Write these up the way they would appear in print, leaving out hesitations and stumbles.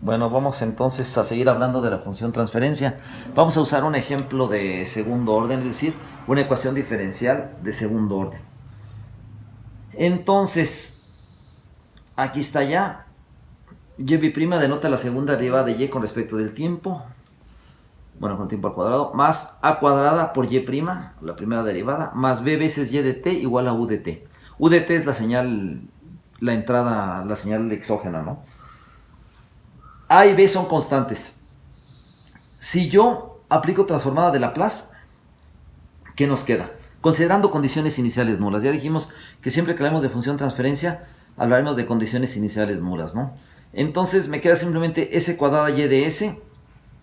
Bueno, vamos entonces a seguir hablando de la función transferencia. Vamos a usar un ejemplo de segundo orden, es decir, una ecuación diferencial de segundo orden. Entonces, aquí está ya. Y' denota la segunda derivada de y con respecto del tiempo. Bueno, con tiempo al cuadrado. Más a cuadrada por y', la primera derivada. Más b veces y de t igual a u de t. U de t es la señal, la entrada, la señal exógena, ¿no? A y b son constantes. Si yo aplico transformada de Laplace, ¿qué nos queda? Considerando condiciones iniciales nulas. Ya dijimos que siempre que hablemos de función transferencia, hablaremos de condiciones iniciales nulas, ¿no? Entonces me queda simplemente s cuadrada y de s.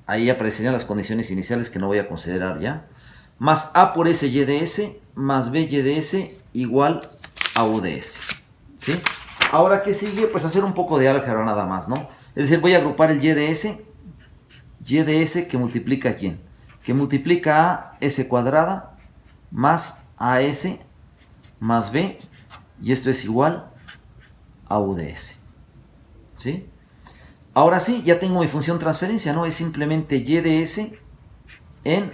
Ahí aparecerían las condiciones iniciales que no voy a considerar ya. Más a por s y de s, más b y de s igual a u de s. ¿Sí? Ahora, ¿qué sigue? Pues hacer un poco de álgebra nada más, ¿no? Es decir, voy a agrupar el y de s que multiplica ¿a quién? Que multiplica a s cuadrada más as más b, y esto es igual a u de s. ¿Sí? Ahora sí, ya tengo mi función transferencia, ¿no? Es simplemente y de s en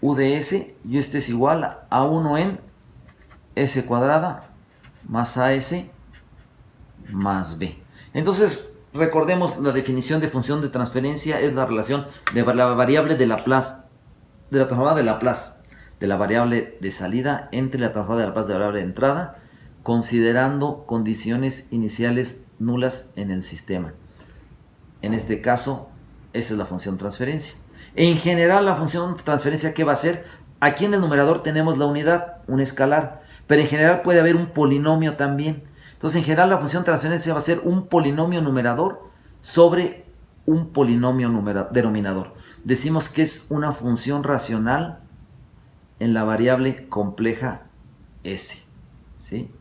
u de s, y esto es igual a 1 en s cuadrada más as más b. Entonces, recordemos la definición de función de transferencia es la relación de la variable de Laplace, de la transformada de Laplace, de la variable de salida entre la transformada de Laplace de la variable de entrada, considerando condiciones iniciales nulas en el sistema. En este caso, esa es la función transferencia. En general, la función transferencia, ¿qué va a ser? Aquí en el numerador tenemos la unidad, un escalar, pero en general puede haber un polinomio también. Entonces, en general, la función transferencia va a ser un polinomio numerador sobre un polinomio denominador. Decimos que es una función racional en la variable compleja s. ¿Sí?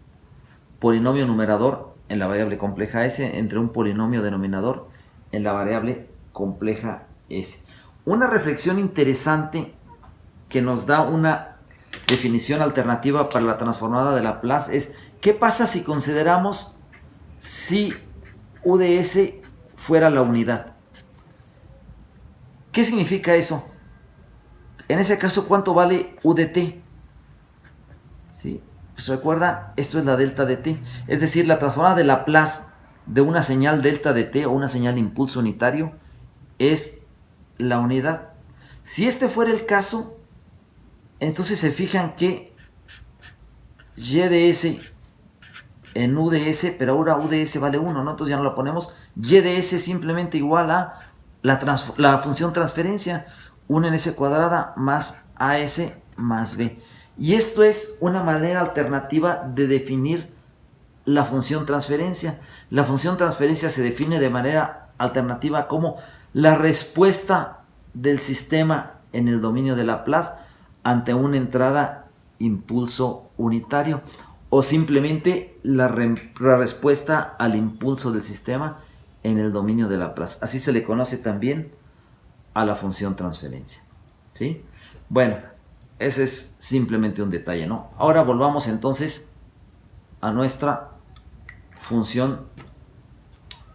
Polinomio numerador en la variable compleja s entre un polinomio denominador en la variable compleja s. Una reflexión interesante que nos da una definición alternativa para la transformada de Laplace es ¿qué pasa si consideramos si u de s fuera la unidad? ¿Qué significa eso? En ese caso, ¿cuánto vale u de t? ¿Sí? Pues recuerda, esto es la delta de t, es decir, la transformada de Laplace de una señal delta de t o una señal impulso unitario es la unidad. Si este fuera el caso, entonces se fijan que y de s en u de s, pero ahora u de s vale 1, ¿no? Entonces ya no la ponemos. Y de s simplemente igual a la función transferencia, 1 en s cuadrada más as más b. Y esto es una manera alternativa de definir la función transferencia. La función transferencia se define de manera alternativa como la respuesta del sistema en el dominio de Laplace ante una entrada impulso unitario, o simplemente la respuesta al impulso del sistema en el dominio de Laplace. Así se le conoce también a la función transferencia. ¿Sí? Bueno, ese es simplemente un detalle, ¿no? Ahora volvamos entonces a nuestra función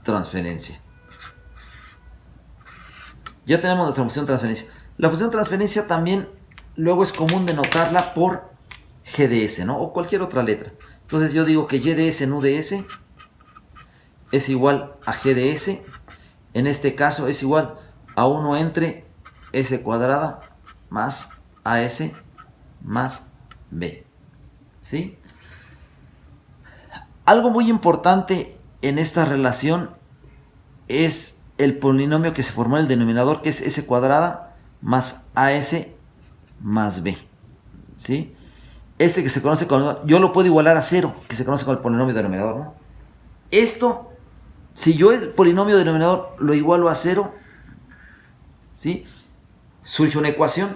transferencia. Ya tenemos nuestra función transferencia. La función transferencia también luego es común denotarla por GDS, ¿no? O cualquier otra letra. Entonces yo digo que YDS en UDS es igual a GDS. En este caso es igual a 1 entre S cuadrada más AS más B. ¿Sí? Algo muy importante en esta relación es el polinomio que se formó en el denominador, que es S cuadrada más AS más B. ¿Sí? Este que se conoce con... yo lo puedo igualar a 0, que se conoce con el polinomio denominador, ¿no? Esto, si yo el polinomio denominador lo igualo a 0, ¿sí? Surge una ecuación.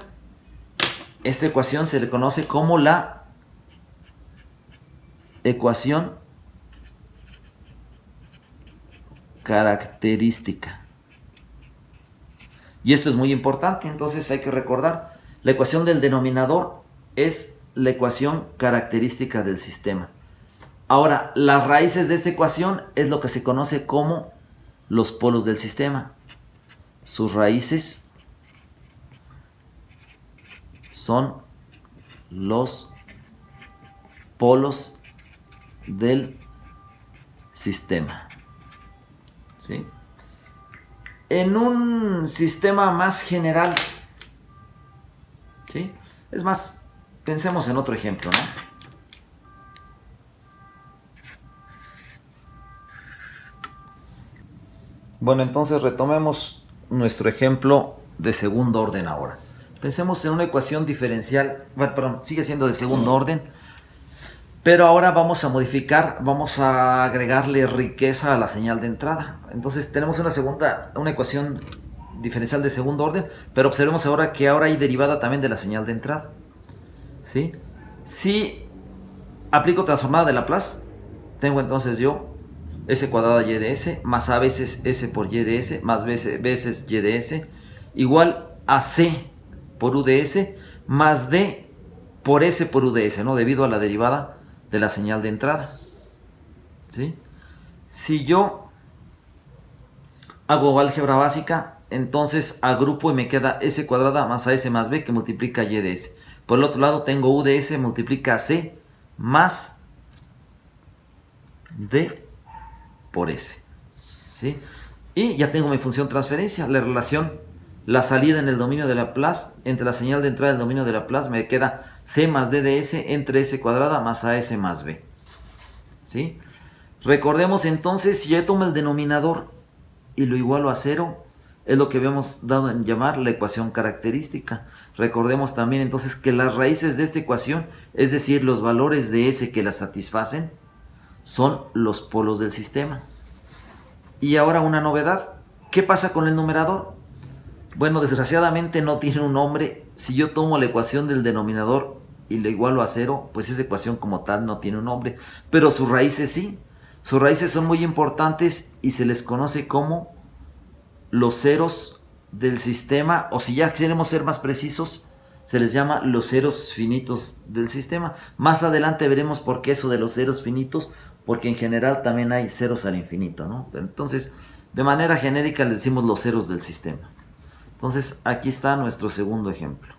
Esta ecuación se le conoce como la ecuación característica. Y esto es muy importante, entonces hay que recordar, la ecuación del denominador es la ecuación característica del sistema. Ahora, las raíces de esta ecuación es lo que se conoce como los polos del sistema. Sus raíces son los polos del sistema. ¿Sí? En un sistema más general, ¿sí? Es más, pensemos en otro ejemplo, ¿no? Bueno, entonces retomemos nuestro ejemplo de segundo orden ahora. Pensemos en una ecuación diferencial, bueno, perdón, sigue siendo de segundo orden, pero ahora vamos a modificar, vamos a agregarle riqueza a la señal de entrada. Entonces tenemos una ecuación diferencial de segundo orden, pero observemos ahora que ahora hay derivada también de la señal de entrada. ¿Sí? Si aplico transformada de Laplace, tengo entonces yo s cuadrada y de s más a veces s por y de s más veces y de s igual a c por u de s más d por s por u de s, ¿no? Debido a la derivada de la señal de entrada. ¿Sí? Si yo hago álgebra básica, entonces agrupo y me queda s cuadrada más as más b que multiplica y de s. Por el otro lado tengo u de s multiplica c más d por s. ¿Sí? Y ya tengo mi función transferencia, la relación, la salida en el dominio de Laplace entre la señal de entrada del dominio de Laplace me queda c más d de s entre s cuadrada más as más b. ¿Sí? Recordemos entonces, si yo tomo el denominador y lo igualo a 0, es lo que habíamos dado en llamar la ecuación característica. Recordemos también entonces que las raíces de esta ecuación, es decir, los valores de s que la satisfacen, son los polos del sistema. Y ahora una novedad, ¿qué pasa con el numerador? Bueno, desgraciadamente no tiene un nombre. Si yo tomo la ecuación del denominador y lo igualo a 0, pues esa ecuación como tal no tiene un nombre, pero sus raíces sí. Sus raíces son muy importantes y se les conoce como los ceros del sistema, o si ya queremos ser más precisos, se les llama los ceros finitos del sistema. Más adelante veremos por qué eso de los ceros finitos, porque en general también hay ceros al infinito, ¿no? Pero entonces, de manera genérica les decimos los ceros del sistema. Entonces, aquí está nuestro segundo ejemplo.